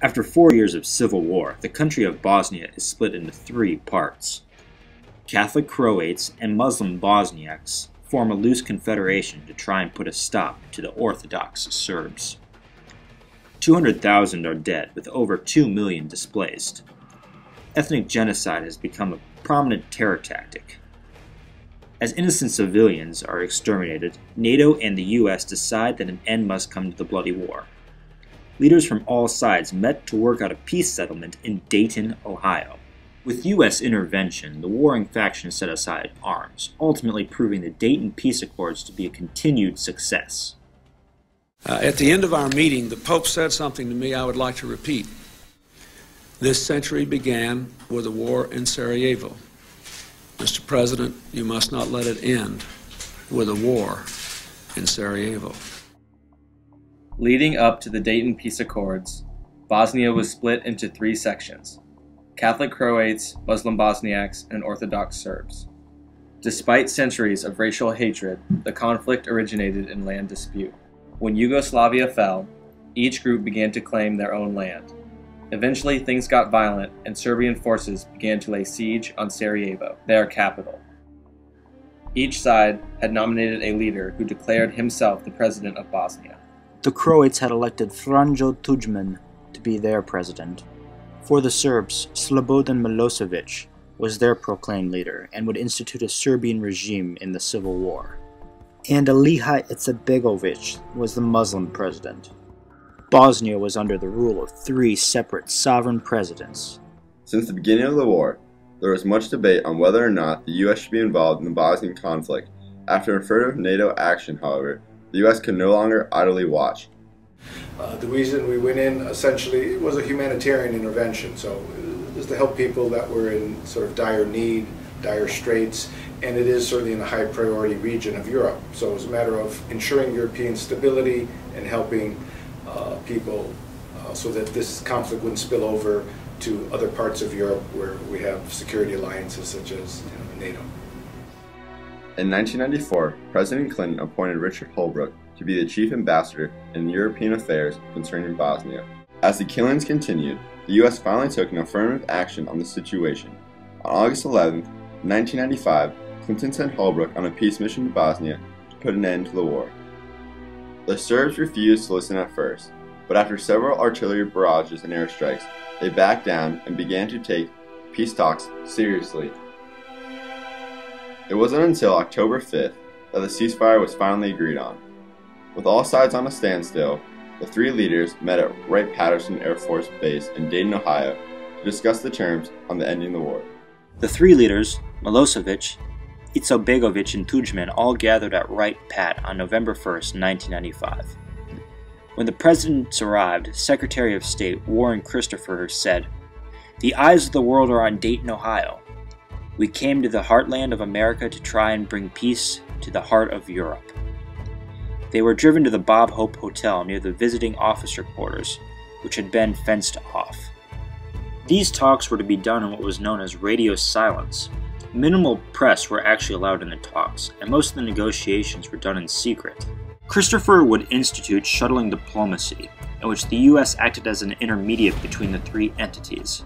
After 4 years of civil war, the country of Bosnia is split into three parts. Catholic Croats and Muslim Bosniaks form a loose confederation to try and put a stop to the Orthodox Serbs. 200,000 are dead, with over 2 million displaced. Ethnic genocide has become a prominent terror tactic. As innocent civilians are exterminated, NATO and the US decide that an end must come to the bloody war. Leaders from all sides met to work out a peace settlement in Dayton, Ohio. With US intervention, the warring factions set aside arms, ultimately proving the Dayton Peace Accords to be a continued success. At the end of our meeting, the Pope said something to me I would like to repeat. This century began with a war in Sarajevo. Mr. President, you must not let it end with a war in Sarajevo. Leading up to the Dayton Peace Accords, Bosnia was split into three sections: Catholic Croats, Muslim Bosniaks, and Orthodox Serbs. Despite centuries of racial hatred, the conflict originated in land dispute. When Yugoslavia fell, each group began to claim their own land. Eventually, things got violent, and Serbian forces began to lay siege on Sarajevo, their capital. Each side had nominated a leader who declared himself the president of Bosnia. The Croats had elected Franjo Tudjman to be their president. For the Serbs, Slobodan Milosevic was their proclaimed leader and would institute a Serbian regime in the civil war. And Alija Izetbegovic was the Muslim president. Bosnia was under the rule of three separate sovereign presidents. Since the beginning of the war, there was much debate on whether or not the U.S. should be involved in the Bosnian conflict. After affirmative NATO action, however, the U.S. could no longer idly watch. The reason we went in, essentially, was a humanitarian intervention. So it was to help people that were in sort of dire need, dire straits, and it is certainly in a high priority region of Europe. So it was a matter of ensuring European stability and helping people so that this conflict wouldn't spill over to other parts of Europe where we have security alliances such as NATO. In 1994, President Clinton appointed Richard Holbrooke to be the chief ambassador in European affairs concerning Bosnia. As the killings continued, the U.S. finally took an affirmative action on the situation. On August 11, 1995, Clinton sent Holbrooke on a peace mission to Bosnia to put an end to the war. The Serbs refused to listen at first, but after several artillery barrages and airstrikes, they backed down and began to take peace talks seriously. It wasn't until October 5th that the ceasefire was finally agreed on. With all sides on a standstill, the three leaders met at Wright-Patterson Air Force Base in Dayton, Ohio, to discuss the terms on the ending the war. The three leaders, Milosevic, Izetbegovic, and Tudjman, all gathered at Wright-Pat on November 1st, 1995. When the presidents arrived, Secretary of State Warren Christopher said, "The eyes of the world are on Dayton, Ohio. We came to the heartland of America to try and bring peace to the heart of Europe." They were driven to the Bob Hope Hotel near the visiting officer quarters, which had been fenced off. These talks were to be done in what was known as radio silence. Minimal press were actually allowed in the talks, and most of the negotiations were done in secret. Christopher would institute shuttling diplomacy, in which the U.S. acted as an intermediate between the three entities.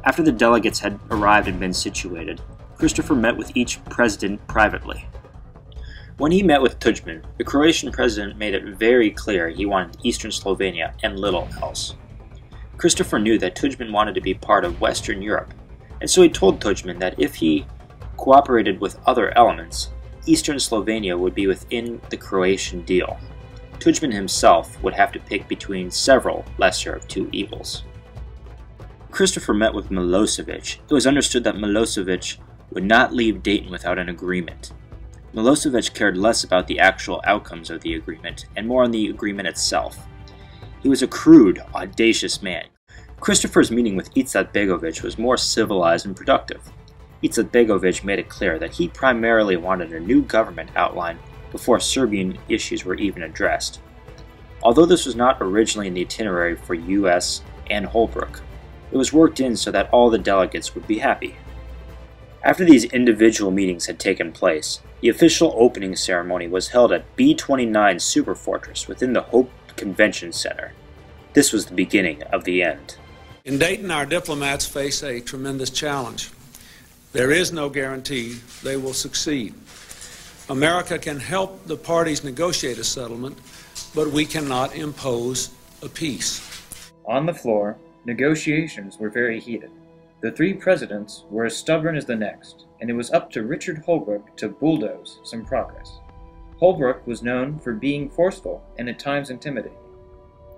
After the delegates had arrived and been situated, Christopher met with each president privately. When he met with Tudjman, the Croatian president made it very clear he wanted Eastern Slovenia and little else. Christopher knew that Tudjman wanted to be part of Western Europe, and so he told Tudjman that if he cooperated with other elements, Eastern Slovenia would be within the Croatian deal. Tudjman himself would have to pick between several lesser of two evils. Christopher met with Milosevic. It was understood that Milosevic would not leave Dayton without an agreement. Milosevic cared less about the actual outcomes of the agreement and more on the agreement itself. He was a crude, audacious man. Christopher's meeting with Izetbegovic was more civilized and productive. Izetbegovic made it clear that he primarily wanted a new government outline before Serbian issues were even addressed. Although this was not originally in the itinerary for U.S. and Holbrooke, it was worked in so that all the delegates would be happy. After these individual meetings had taken place, the official opening ceremony was held at B-29 Superfortress within the Hope Convention Center. This was the beginning of the end. In Dayton, our diplomats face a tremendous challenge. There is no guarantee they will succeed. America can help the parties negotiate a settlement, but we cannot impose a peace. On the floor, negotiations were very heated. The three presidents were as stubborn as the next, and it was up to Richard Holbrooke to bulldoze some progress. Holbrooke was known for being forceful and at times intimidating.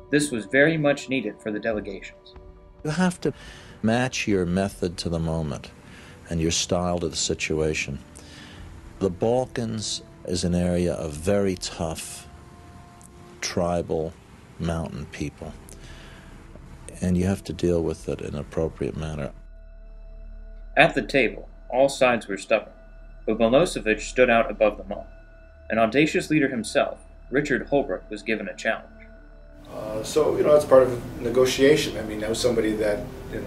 This was very much needed for the delegations. You have to match your method to the moment and your style to the situation. The Balkans is an area of very tough, tribal, mountain people, and you have to deal with it in an appropriate manner. At the table, all sides were stubborn, but Milosevic stood out above them all. An audacious leader himself, Richard Holbrooke was given a challenge. So it's part of negotiation. I mean, that was somebody that,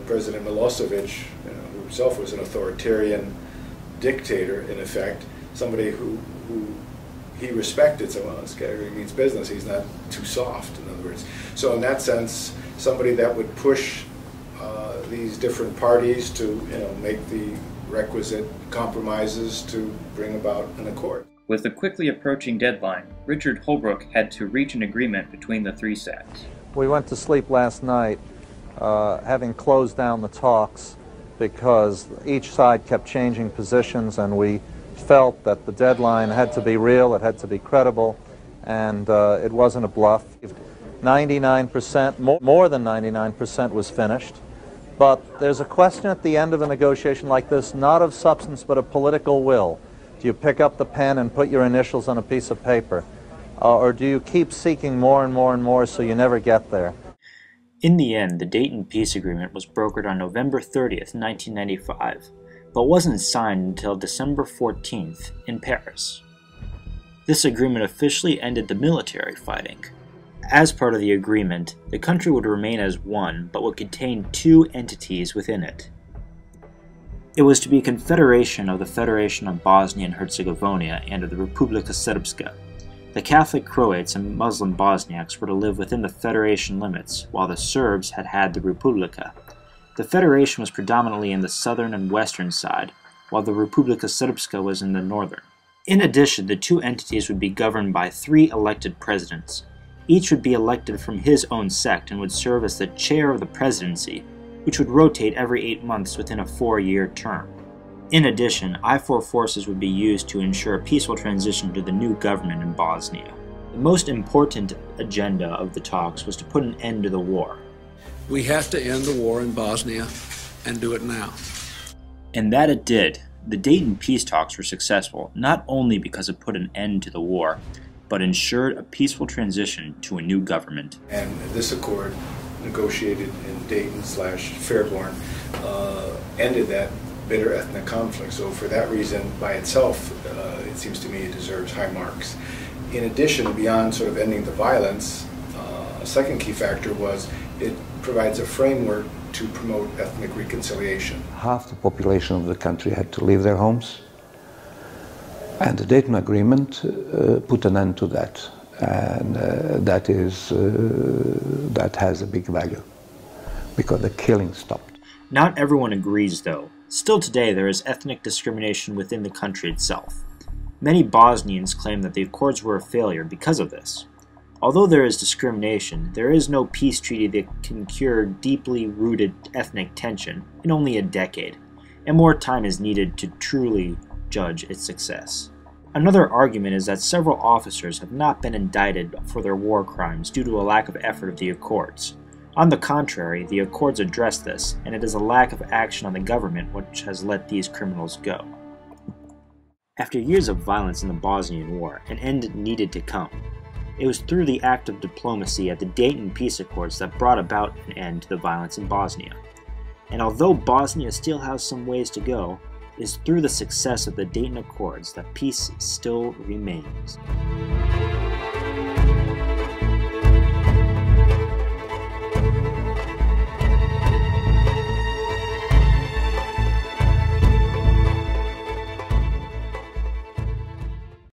President Milosevic, who himself was an authoritarian dictator, in effect, somebody who he respected. So, well, this guy really means business. He's not too soft, in other words. So in that sense, somebody that would push these different parties to, make the requisite compromises to bring about an accord. With the quickly approaching deadline, Richard Holbrooke had to reach an agreement between the three sides. We went to sleep last night having closed down the talks because each side kept changing positions, and we felt that the deadline had to be real, it had to be credible, and it wasn't a bluff. 99%, more than 99% was finished. But there's a question at the end of a negotiation like this, not of substance, but of political will. Do you pick up the pen and put your initials on a piece of paper? Or do you keep seeking more and more and more so you never get there? In the end, the Dayton Peace Agreement was brokered on November 30th, 1995, but wasn't signed until December 14th in Paris. This agreement officially ended the military fighting. As part of the agreement, the country would remain as one, but would contain two entities within it. It was to be a confederation of the Federation of Bosnia and Herzegovina and of the Republika Srpska. The Catholic Croats and Muslim Bosniaks were to live within the Federation limits, while the Serbs had the Republika. The Federation was predominantly in the southern and western side, while the Republika Srpska was in the northern. In addition, the two entities would be governed by 3 elected presidents. Each would be elected from his own sect and would serve as the chair of the presidency, which would rotate every 8 months within a 4-year term. In addition, I-4 forces would be used to ensure a peaceful transition to the new government in Bosnia. The most important agenda of the talks was to put an end to the war. We have to end the war in Bosnia and do it now. And that it did. The Dayton peace talks were successful, not only because it put an end to the war, but ensured a peaceful transition to a new government. And this accord, negotiated in Dayton/Fairborn, ended that bitter ethnic conflict. So for that reason, by itself, it seems to me it deserves high marks. In addition, beyond sort of ending the violence, a second key factor was it provides a framework to promote ethnic reconciliation. Half the population of the country had to leave their homes, and the Dayton Agreement put an end to that, and that has a big value because the killing stopped. Not everyone agrees, though. Still today, there is ethnic discrimination within the country itself. Many Bosnians claim that the accords were a failure because of this. Although there is discrimination, there is no peace treaty that can cure deeply rooted ethnic tension in only a decade, and more time is needed to truly judge its success. Another argument is that several officers have not been indicted for their war crimes due to a lack of effort of the accords. On the contrary, the accords address this, and it is a lack of action on the government which has let these criminals go. After years of violence in the Bosnian War, an end needed to come. It was through the act of diplomacy at the Dayton Peace Accords that brought about an end to the violence in Bosnia. And although Bosnia still has some ways to go, it is through the success of the Dayton Accords that peace still remains.